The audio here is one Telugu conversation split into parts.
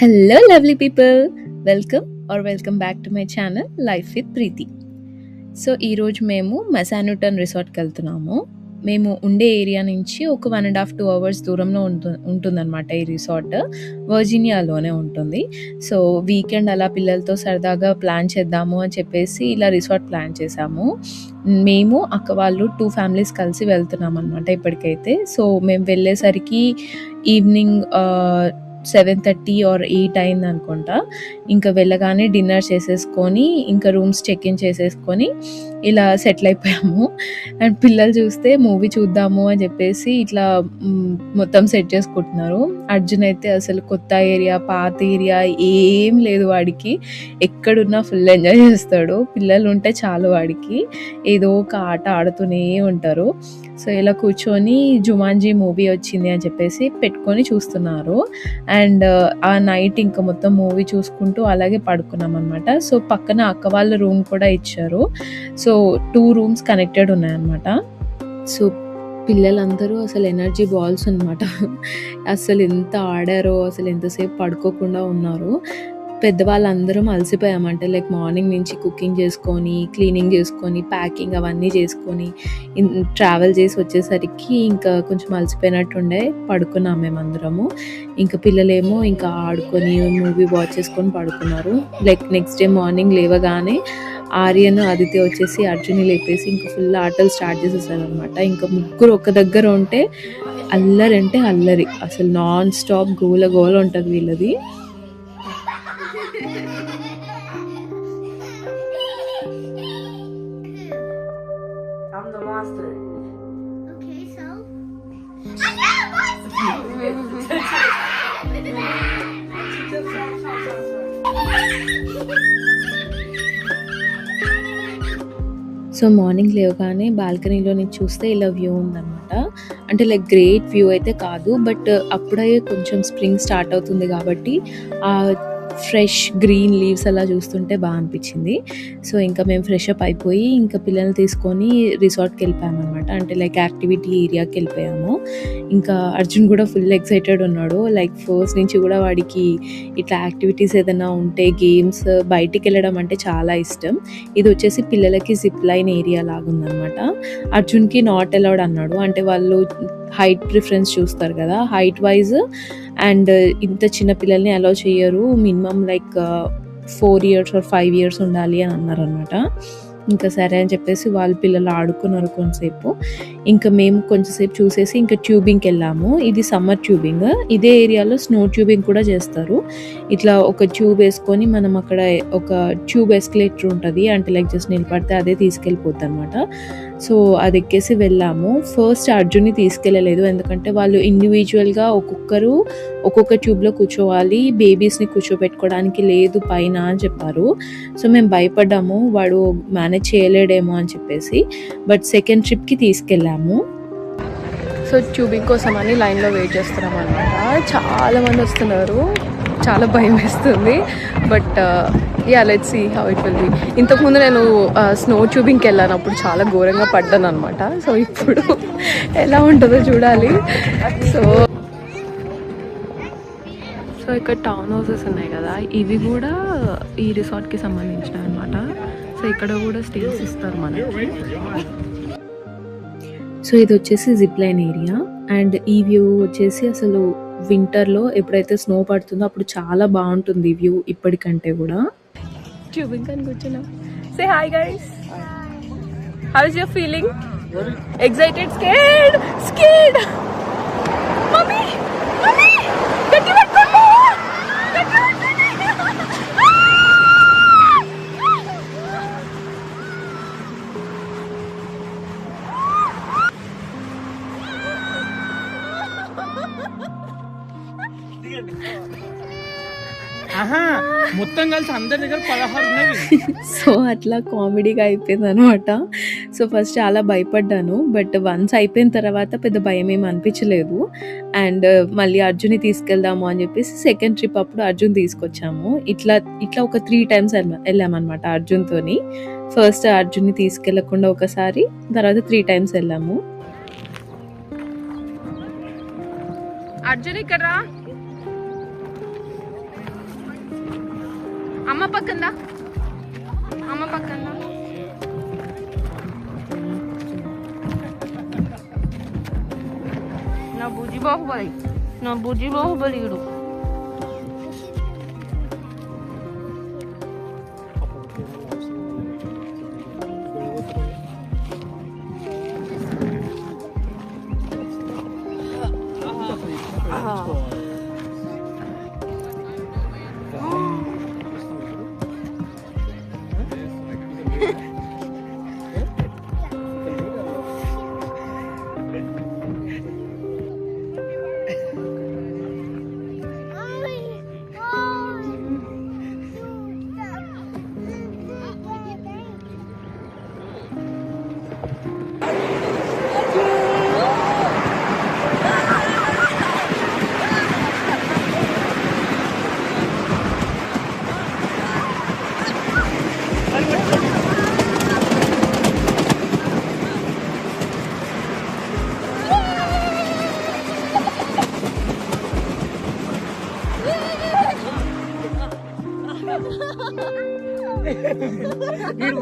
Hello, lovely people. Welcome back to my channel Life with Preeti. So ఈరోజు మేము మెసాన్యూటన్ రిసార్ట్కి వెళ్తున్నాము. మేము ఉండే ఏరియా నుంచి ఒక 1.5-2 అవర్స్ దూరంలో ఉంటుందన్నమాట. ఈ రిసార్ట్ వర్జీనియాలోనే ఉంటుంది. సో వీకెండ్ అలా పిల్లలతో సరదాగా ప్లాన్ చేద్దాము అని చెప్పేసి ఇలా రిసార్ట్ ప్లాన్ చేసాము. మేము అక్క వాళ్ళు 2 ఫ్యామిలీస్ కలిసి వెళ్తున్నాం అనమాట ఇప్పటికైతే. సో మేము వెళ్ళేసరికి ఈవినింగ్ 7:30 ఆర్ 8 అయింది అనుకుంటా. ఇంకా వెళ్ళగానే డిన్నర్ చేసేసుకొని ఇంకా రూమ్స్ చెక్ ఇన్ చేసేసుకొని ఇలా సెటిల్ అయిపోయాము. అండ్ పిల్లలు చూస్తే మూవీ చూద్దాము అని చెప్పేసి ఇట్లా మొత్తం సెట్ చేసుకుంటున్నారు. అర్జున్ అయితే అసలు కొత్త ఏరియా పాత ఏరియా ఏం లేదు, వాడికి ఎక్కడున్నా ఫుల్ ఎంజాయ్ చేస్తాడు. పిల్లలు ఉంటే చాలు వాడికి ఏదో ఒక ఆట ఆడుతూనే ఉంటారు. సో ఇలా కూర్చొని జుమాన్జీ మూవీ వచ్చింది అని చెప్పేసి పెట్టుకొని చూస్తున్నారు. అండ్ ఆ నైట్ ఇంకా మొత్తం మూవీ చూసుకుంటూ అలాగే పడుకున్నాం అనమాట. సో పక్కన అక్క వాళ్ళ రూమ్ కూడా ఇచ్చారు. సో 2 రూమ్స్ కనెక్టెడ్ ఉన్నాయన్నమాట. సో పిల్లలందరూ అసలు ఎనర్జీ బాల్స్ అనమాట. అసలు ఎంత ఆడారో, అసలు ఎంతసేపు పడుకోకుండా ఉన్నారు. పెద్దవాళ్ళందరం అలసిపోయామంటే లైక్ మార్నింగ్ నుంచి కుకింగ్ చేసుకొని, క్లీనింగ్ చేసుకొని, ప్యాకింగ్ అవన్నీ చేసుకొని ట్రావెల్ చేసి వచ్చేసరికి ఇంకా కొంచెం అలసిపోయినట్టుండే పడుకున్నాం మేమందరము. ఇంకా పిల్లలేమో ఇంకా ఆడుకొని మూవీ వాచ్ చేసుకొని పడుకున్నారు. లైక్ నెక్స్ట్ డే మార్నింగ్ లేవగానే ఆర్యన్ ఆదిత్య వచ్చేసి అర్జున్ని లేపేసి ఇంకా ఫుల్ ఆటలు స్టార్ట్ చేసేసారు అనమాట. ఇంకా ముగ్గురు ఒక దగ్గర ఉంటే అల్లరి అంటే అల్లరి, అసలు నాన్ స్టాప్ గోల గోల ఉంటుంది వీళ్ళది. I'm the monster. Okay, so so morning లేవగానే బాల్కనీలో నుంచి చూస్తే ఇలా వ్యూ ఉందన్నమాట. అంటే లైక్ గ్రేట్ వ్యూ అయితే కాదు, బట్ అప్పుడే కొంచెం స్ప్రింగ్ స్టార్ట్ అవుతుంది కాబట్టి ఆ ఫ్రెష్ గ్రీన్ లీవ్స్ అలా చూస్తుంటే బాగా అనిపించింది. సో ఇంకా మేము ఫ్రెష్ అప్ అయిపోయి ఇంకా పిల్లల్ని తీసుకొని రిసార్ట్కి వెళ్ళిపోయాము అనమాట. అంటే లైక్ యాక్టివిటీ ఏరియాకి వెళ్ళిపోయాము. ఇంకా అర్జున్ కూడా ఫుల్ ఎక్సైటెడ్ ఉన్నాడు. లైక్ ఫస్ట్ నుంచి కూడా వాడికి ఇట్లా యాక్టివిటీస్ ఏదైనా ఉంటే గేమ్స్ బయటికి వెళ్ళడం అంటే చాలా ఇష్టం. ఇది వచ్చేసి పిల్లలకి జిప్ లైన్ ఏరియా లాగుందనమాట. అర్జున్కి నాట్ అలౌడ్ అన్నాడు. అంటే వాళ్ళు హైట్ ప్రిఫరెన్స్ చూస్తారు కదా, హైట్ వైజ్ అండ్ ఇంత చిన్న పిల్లల్ని అలౌ చేయరు, minimum like 4 years or 5 years ఉండాలి అని అన్నారు అనమాట. ఇంకా సరే అని చెప్పేసి వాళ్ళ పిల్లలు ఆడుకున్నారు కొంతసేపు. ఇంకా మేము కొంచెంసేపు చూసేసి ఇంకా ట్యూబింగ్కి వెళ్ళాము. ఇది సమ్మర్ ట్యూబింగ్. ఇదే ఏరియాలో స్నో ట్యూబింగ్ కూడా చేస్తారు. ఇట్లా ఒక ట్యూబ్ వేసుకొని మనం అక్కడ ఒక ట్యూబ్ ఎస్కలేటర్ ఉంటుంది, అంటే లైక్ జస్ట్ నిలబడితే అదే తీసుకెళ్ళిపోతుంది అనమాట. సో అది ఎక్కేసి వెళ్ళాము. ఫస్ట్ అర్జున్ని తీసుకెళ్ళలేదు, ఎందుకంటే వాళ్ళు ఇండివిజువల్గా ఒక్కొక్కరు ఒక్కొక్క ట్యూబ్లో కూర్చోవాలి, బేబీస్ని కూర్చోబెట్టుకోవడానికి లేదు పైన అని చెప్పారు. సో మేము భయపడ్డాము వాడు మేనేజ్ చేయలేడేమో అని చెప్పేసి, బట్ సెకండ్ ట్రిప్కి తీసుకెళ్ళాము. సో ట్యూబింగ్ కోసం అని లైన్లో వెయిట్ చేస్తున్నాం అనమాట. చాలామంది వస్తున్నారు, చాలా భయం వేస్తుంది. But ya let's see how it will be. ఇంతకుముందు నేను స్నో ట్యూబింగ్కి వెళ్ళాను, అప్పుడు చాలా ఘోరంగా పడ్డాను అనమాట. సో ఇప్పుడు ఎలా ఉంటుందో చూడాలి. సో ఇక్కడ టౌన్ హౌసెస్ ఉన్నాయి కదా, ఇవి కూడా ఈ రిసార్ట్కి సంబంధించినవి అనమాట. సో ఇక్కడ కూడా స్టేస్ ఇస్తారు మనకి. సో ఇది వచ్చేసి జిప్ లైన్ ఏరియా. అండ్ ఈ వ్యూ వచ్చేసి అసలు వింటర్లో ఎప్పుడైతే స్నో పడుతుందో అప్పుడు చాలా బాగుంటుంది వ్యూ ఇప్పటికంటే కూడా. ట్యూబింగ్ అని కూర్చున్నాం. Say hi guys, how is your feeling? Excited, scared? Scared mummy, mummy గట్టి పట్టుకో, గట్టి పట్టుకో. మొత్తం కలిసి అందరి దగ్గర 16 ఉన్నాయి. సో అట్లా కామెడీగా అయిపోయింది అనమాట. సో ఫస్ట్ చాలా భయపడ్డాను, బట్ వన్స్ అయిపోయిన తర్వాత పెద్ద భయం ఏమి అనిపించలేదు. అండ్ మళ్ళీ అర్జున్ని తీసుకెళ్దాము అని చెప్పేసి సెకండ్ ట్రిప్ అప్పుడు అర్జున్ తీసుకొచ్చాము. ఇట్లా ఒక 3 times వెళ్ళామన్నమాట అర్జున్తోని. ఫస్ట్ అర్జున్ని తీసుకెళ్లకుండా ఒకసారి, తర్వాత 3 times వెళ్ళాము. అర్జున్ ఇక్కడ అమ్మ పక్కన అమ్మ పక్కన నా బుజ్జి బాహుబలి ఇడు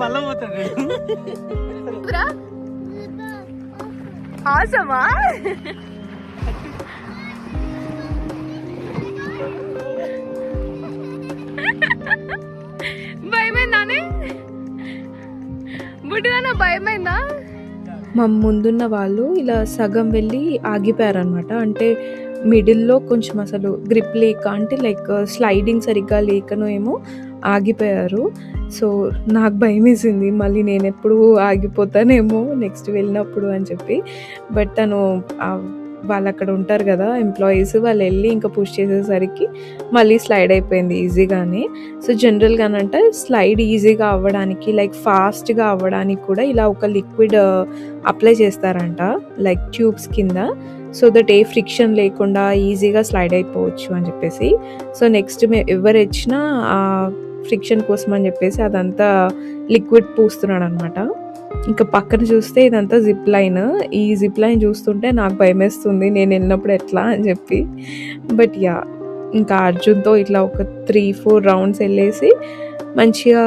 మళ్ళా పోతాడు ఆసమా భయమైందానే బుడ్డిగా భయమైందా? మా ముందున్న వాళ్ళు ఇలా సగం వెళ్ళి ఆగిపోయారనమాట. అంటే మిడిల్లో కొంచెం అసలు గ్రిప్ లేక, అంటే లైక్ స్లైడింగ్ సరిగ్గా లేకనో ఏమో ఆగిపోయారు. సో నాకు భయం వేసింది, మళ్ళీ నేను ఎప్పుడు ఆగిపోతానేమో నెక్స్ట్ వెళ్ళినప్పుడు అని చెప్పి. బట్ తను వాళ్ళు అక్కడ ఉంటారు కదా ఎంప్లాయీస్, వాళ్ళు వెళ్ళి ఇంకా పుష్ చేసేసరికి మళ్ళీ స్లైడ్ అయిపోయింది ఈజీగానే. సో జనరల్గానంటే స్లైడ్ ఈజీగా అవ్వడానికి, లైక్ ఫాస్ట్గా అవ్వడానికి కూడా ఇలా ఒక లిక్విడ్ అప్లై చేస్తారంట, లైక్ ట్యూబ్స్ కింద, సో దట్ ఏ ఫ్రిక్షన్ లేకుండా ఈజీగా స్లైడ్ అయిపోవచ్చు అని చెప్పేసి. సో నెక్స్ట్ ఎవరు వచ్చినా ఆ ఫ్రిక్షన్ కోసం అని చెప్పేసి అదంతా లిక్విడ్ పూస్తున్నాడు అనమాట. ఇంకా పక్కన చూస్తే ఇదంతా జిప్ లైన్. ఈ జిప్ లైన్ చూస్తుంటే నాకు భయం వేస్తుంది, నేను వెళ్ళినప్పుడు ఎట్లా అని చెప్పి. బట్ యా, ఇంకా అర్జున్తో ఇట్లా ఒక 3-4 రౌండ్స్ వెళ్ళేసి మంచిగా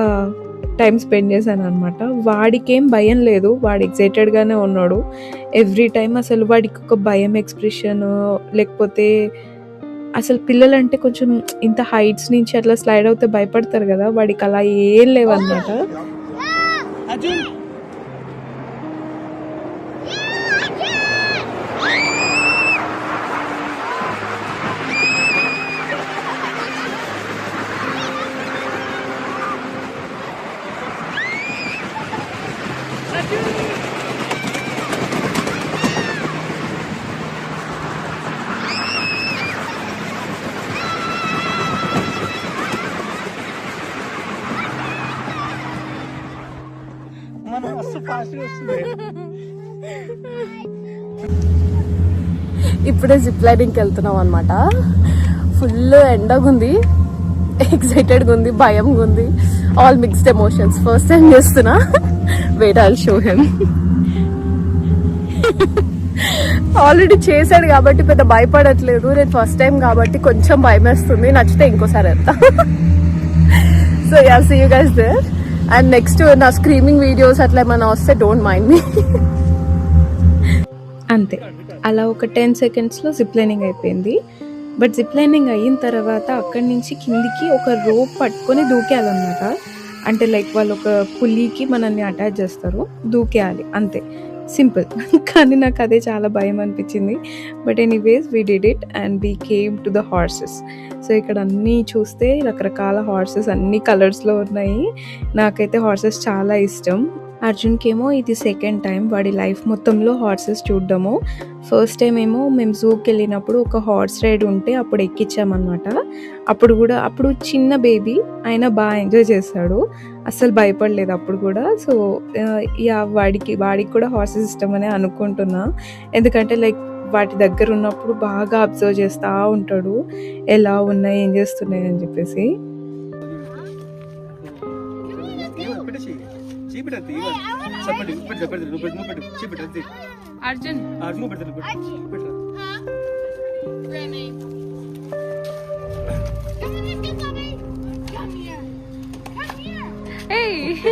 టైం స్పెండ్ చేశాను అనమాట. వాడికేం భయం లేదు, వాడు ఎక్సైటెడ్గానే ఉన్నాడు ఎవ్రీ టైం. అసలు వాడికి ఒక భయం ఎక్స్ప్రెషన్, లేకపోతే అసలు పిల్లలంటే కొంచెం ఇంత హైట్స్ నుంచి అట్లా స్లైడ్ అవుతే భయపడతారు కదా, వాడికి అలా ఏం లేవన్నమాట. ఇప్పుడే జిప్ లైనింగ్కి వెళ్తున్నాం అనమాట. ఫుల్ ఎండగా ఉంది, ఎక్సైటెడ్గా ఉంది, భయంగా ఉంది, all mixed emotions. First time చేస్తున్నా, wait I will show him. Already చేశాడు కాబట్టి పెద్ద భయపడట్లేదు, నేను ఫస్ట్ టైం కాబట్టి కొంచెం భయం వేస్తుంది. నచ్చితే ఇంకోసారి వెళ్తా. So ya, see you guys there. And next నా స్క్రీమింగ్ వీడియోస్ అట్లా ఏమైనా వస్తే డోంట్ మైండ్ మీ. అంతే, అలా ఒక 10 సెకండ్స్లో జిప్ లైనింగ్ అయిపోయింది. బట్ జిప్ లైనింగ్ అయిన తర్వాత అక్కడి నుంచి కిందికి ఒక రోప్ పట్టుకొని దూకేయాలన్నమాట. అంటే లైక్ వాళ్ళు ఒక పుల్లీకి మనల్ని అటాచ్ చేస్తారు, దూకేయాలి అంతే, సింపుల్. కానీ నాకు అదే చాలా భయం అనిపించింది. But anyways we did it and we came to the horses. So ఇక్కడ అన్నీ చూస్తే రకరకాల హార్సెస్ అన్ని కలర్స్లో ఉన్నాయి. నాకైతే హార్సెస్ చాలా ఇష్టం. అర్జున్కి ఏమో ఇది సెకండ్ టైం వాడి లైఫ్ మొత్తంలో హార్సెస్ చూడడము. ఫస్ట్ టైం ఏమో మేము జూకి వెళ్ళినప్పుడు ఒక హార్స్ రైడ్ ఉంటే అప్పుడు ఎక్కించామన్నమాట. అప్పుడు చిన్న బేబీ అయినా బాగా ఎంజాయ్ చేశాడు, అస్సలు భయపడలేదు అప్పుడు కూడా. సో యా, వాడికి కూడా హార్సెస్ ఇష్టమని అనుకుంటున్నా. ఎందుకంటే లైక్ వాటి దగ్గర ఉన్నప్పుడు బాగా అబ్జర్వ్ చేస్తూ ఉంటాడు, ఎలా ఉన్నాయి ఏం చేస్తున్నాయి అని చెప్పేసి. Arjun Oh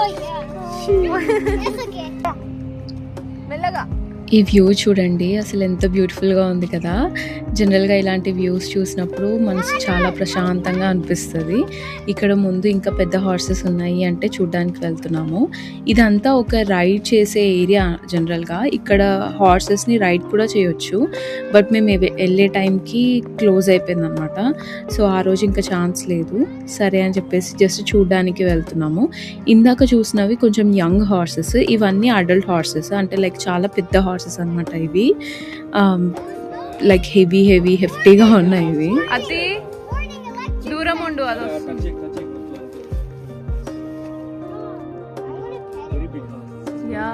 yeah. It's okay. మెల్లగా ఈ వ్యూ చూడండి అసలు ఎంత బ్యూటిఫుల్గా ఉంది కదా. జనరల్గా ఇలాంటి వ్యూస్ చూసినప్పుడు మనసు చాలా ప్రశాంతంగా అనిపిస్తుంది. ఇక్కడ ముందు ఇంకా పెద్ద హార్సెస్ ఉన్నాయి అంటే చూడ్డానికి వెళ్తున్నాము. ఇదంతా ఒక రైడ్ చేసే ఏరియా. జనరల్గా ఇక్కడ హార్సెస్ని రైడ్ కూడా చేయొచ్చు, బట్ మేము వెళ్ళే టైంకి క్లోజ్ అయిపోయింది అనమాట. సో ఆ రోజు ఇంకా ఛాన్స్ లేదు, సరే అని చెప్పేసి జస్ట్ చూడ్డానికి వెళ్తున్నాము. ఇందాక చూసినవి కొంచెం యంగ్ హార్సెస్, ఇవన్నీ అడల్ట్ హార్సెస్, అంటే లైక్ చాలా పెద్ద హార్సెస్ అనమాట. ఇవి లైక్ హెఫ్టీగా ఉన్నాయి. ఇవి అతి దూరం ఉండు, అది వస్తుంది. యా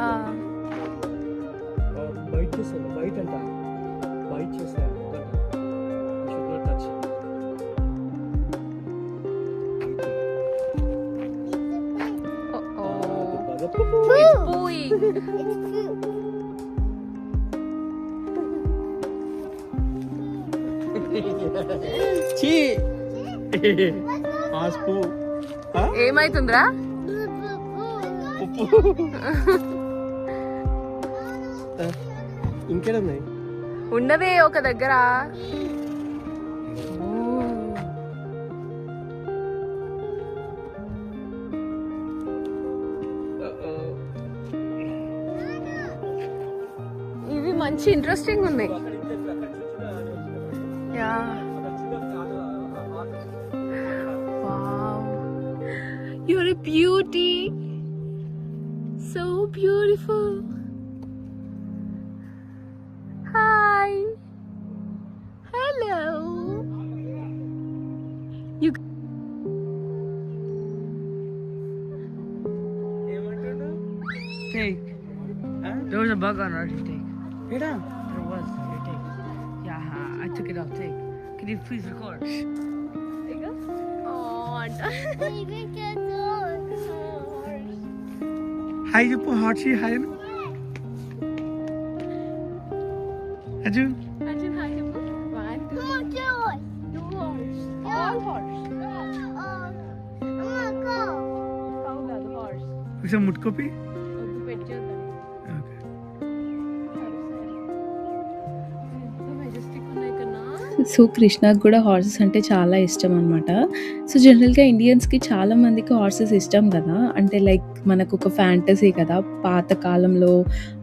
ఏమైతుందిరా? ఇంకేడున్నాయి? ఉండవే ఒక దగ్గర. ఇవి మంచి ఇంట్రెస్టింగ్ ఉన్నాయి. Yeah you're a beauty, so beautiful. Hi, hello. You Take. There was a bug on our take. There was. You take. Yeah, I took it off. Take. Can you please record? Hi, చెప్పు. హాట్ షీ హాయ్ అను. అజు ఒకసారి ముట్టుకోపి. సో కృష్ణకు కూడా హార్సెస్ అంటే చాలా ఇష్టం అనమాట. సో జనరల్గా ఇండియన్స్కి చాలా మందికి హార్సెస్ ఇష్టం కదా, అంటే లైక్ మనకు ఒక ఫ్యాంటసీ కదా. పాత కాలంలో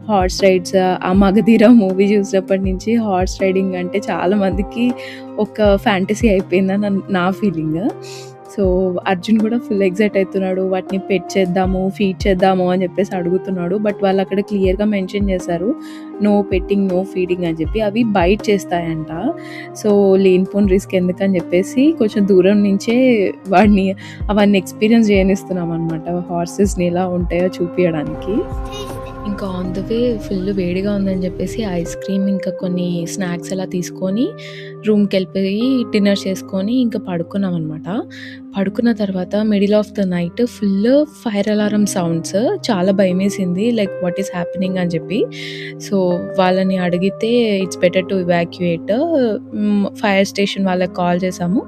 హార్స్ రైడ్స్, ఆ మగధీర మూవీ చూసినప్పటి నుంచి హార్స్ రైడింగ్ అంటే చాలా మందికి ఒక ఫ్యాంటసీ అయిపోయిందని నా ఫీలింగ్. సో అర్జున్ కూడా ఫుల్ ఎగ్జైట్ అవుతున్నాడు, వాటిని పెట్ చేద్దాము, ఫీడ్ చేద్దాము అని చెప్పేసి అడుగుతున్నాడు. బట్ వాళ్ళు అక్కడ క్లియర్గా మెన్షన్ చేశారు నో పెట్టింగ్, నో ఫీడింగ్ అని చెప్పి. అవి బైట్ చేస్తాయంట. సో లేనిపోని రిస్క్ ఎందుకని చెప్పేసి కొంచెం దూరం నుంచే వాడిని అవన్నీ ఎక్స్పీరియన్స్ చేయనిస్తున్నాం అనమాట, హార్సెస్ని ఎలా ఉంటాయో చూపించడానికి. ఇంకా ఆన్ ద వే ఫుల్ వేడిగా ఉందని చెప్పేసి ఐస్ క్రీమ్ ఇంకా కొన్ని స్నాక్స్ అలా తీసుకొని రూమ్కి వెళ్ళిపోయి డిన్నర్ చేసుకొని ఇంకా పడుకున్నాం అనమాట. పడుకున్న తర్వాత middle of the night full fire alarm sounds, చాలా భయం వేసింది, లైక్ వాట్ ఈస్ హ్యాపెనింగ్ అని చెప్పి. సో వాళ్ళని అడిగితే it's better to evacuate, fire station వాళ్ళకి కాల్ చేసాము.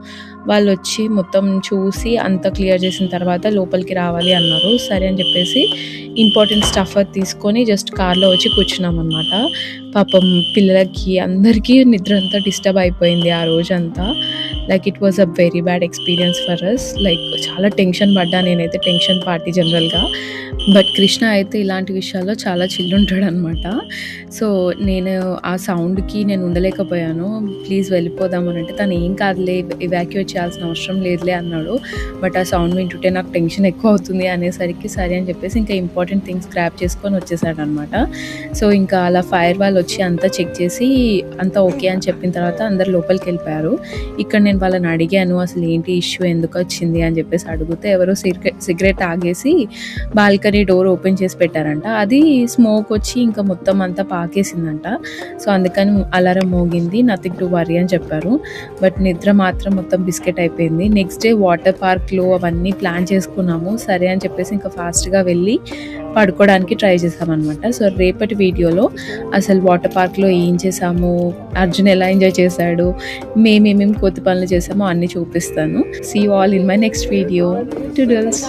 వాళ్ళు వచ్చి మొత్తం చూసి అంతా క్లియర్ చేసిన తర్వాత లోపలికి రావాలి అన్నారు. సరే అని చెప్పేసి ఇంపార్టెంట్ స్టఫ్ అది తీసుకొని జస్ట్ కార్లో వచ్చి కూర్చున్నాం అనమాట. పాపం పిల్లలకి అందరికీ నిద్ర అంతా డిస్టర్బ్ అయిపోయింది ఆ రోజంతా. Like it was a very bad experience for us. Like చాలా టెన్షన్ పడ్డా, నేనైతే టెన్షన్ పార్టీ జనరల్గా. బట్ కృష్ణ అయితే ఇలాంటి విషయాల్లో చాలా చిల్లుంటాడు అనమాట. సో నేను ఆ సౌండ్కి నేను ఉండలేకపోయాను. ప్లీజ్ వెళ్ళిపోదామని అంటే తను ఏం కాదులే, ఇవాక్యుయేట్ చేయాల్సిన అవసరం లేదులే అన్నాడు. బట్ ఆ సౌండ్ వింటుంటే నాకు టెన్షన్ ఎక్కువ అవుతుంది అనేసరికి సరే అని చెప్పేసి ఇంకా ఇంపార్టెంట్ థింగ్స్ గ్రాప్ చేసుకొని వచ్చేసాడు అనమాట. సో ఇంకా అలా ఫైర్ వాళ్ళు వచ్చి అంతా చెక్ చేసి అంతా ఓకే అని చెప్పిన తర్వాత అందరు లోపలికి వెళ్ళిపోయారు. ఇక్కడ నేను వాళ్ళని అడిగాను అసలు ఏంటి ఇష్యూ, ఎందుకు వచ్చింది అని చెప్పేసి అడిగితే ఎవరో సిగరెట్ ఆగేసి బాల్కనీ డోర్ ఓపెన్ చేసి పెట్టారంట. అది స్మోక్ వచ్చి ఇంకా మొత్తం అంతా పాకేసిందంట. సో అందుకని అలారం మోగింది, నథింగ్ టు వరీ అని చెప్పారు. బట్ నిద్ర మాత్రం మొత్తం బిస్కెట్ అయిపోయింది. నెక్స్ట్ డే వాటర్ పార్క్లో అవన్నీ ప్లాన్ చేసుకున్నాము. సరే అని చెప్పేసి ఇంకా ఫాస్ట్గా వెళ్ళి పడుకోవడానికి ట్రై చేసామన్నమాట. సో రేపటి వీడియోలో అసలు వాటర్ పార్క్లో ఏం చేసాము, అర్జున్ ఎలా ఎంజాయ్ చేశాడు, మేమేమేమి కొత్త పనులు చేసామో అన్నీ చూపిస్తాను. See you all in my next video. టుడల్స్.